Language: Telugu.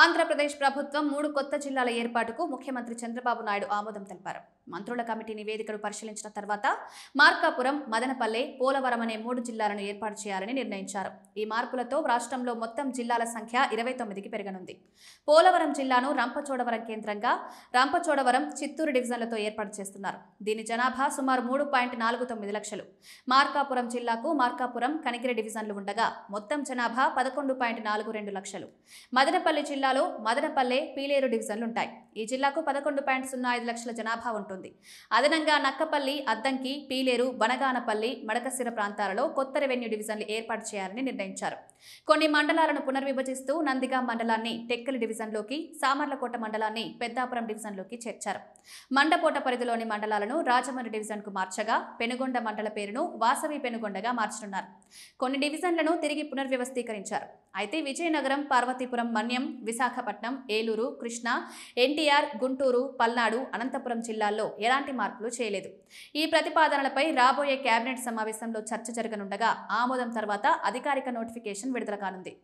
ఆంధ్రప్రదేశ్ ప్రభుత్వం 3 కొత్త జిల్లాల ఏర్పాటుకు ముఖ్యమంత్రి చంద్రబాబు నాయుడు ఆమోదం తెలిపారు. మంత్రుల కమిటీ నివేదికను పరిశీలించిన తర్వాత మార్కాపురం, మదనపల్లె, పోలవరం అనే 3 జిల్లాలను ఏర్పాటు చేయాలని నిర్ణయించారు. ఈ మార్పులతో రాష్ట్రంలో మొత్తం జిల్లాల సంఖ్య 29కి పెరగనుంది. పోలవరం జిల్లాను రంపచోడవరం కేంద్రంగా, రంపచోడవరం, చిత్తూరు డివిజన్లతో ఏర్పాటు చేస్తున్నారు. దీని జనాభా సుమారు 3.49 లక్షలు. మార్కాపురం జిల్లాకు మార్కాపురం, కనిగిరి డివిజన్లు ఉండగా మొత్తం జనాభా 11.42 లక్షలు. మదనపల్లి జిల్లాలో మదనపల్లె, పీలేరు డివిజన్లుంటాయి. ఈ జిల్లాకు 11.05 లక్షల జనాభా ఉంటుంది. అదనంగా నక్కపల్లి, అద్దంకి, పీలేరు, బనగానపల్లి, మడకసిర ప్రాంతాలలో కొత్త రెవెన్యూ డివిజన్లు ఏర్పాటు చేయాలని నిర్ణయించారు. కొన్ని మండలాలను పునర్విభజిస్తూ నందిగాం మండలాన్ని టెక్కలి డివిజన్లోకి, సామర్లకోట మండలాన్ని పెద్దాపురం డివిజన్లోకి చేర్చారు. మండపోట పరిధిలోని మండలాలను రాజమండ్రి డివిజన్కు మార్చగా పెనుగొండ మండల పేరును వాసవి పెనుగొండగా మార్చనున్నారు. కొన్ని డివిజన్లను తిరిగి పునర్వ్యవస్థీకరించారు. అయితే విజయనగరం, పార్వతీపురం, మన్యం, విశాఖపట్నం, ఏలూరు, కృష్ణా, ఎన్టీఆర్, గుంటూరు, పల్నాడు, అనంతపురం జిల్లాల్లో ఎలాంటి మార్పులు చేయలేదు. ఈ ప్రతిపాదనలపై రాబోయే కేబినెట్ సమావేశంలో చర్చ జరగనుండగా ఆమోదం తర్వాత అధికారిక నోటిఫికేషన్ విడుదల కానుంది.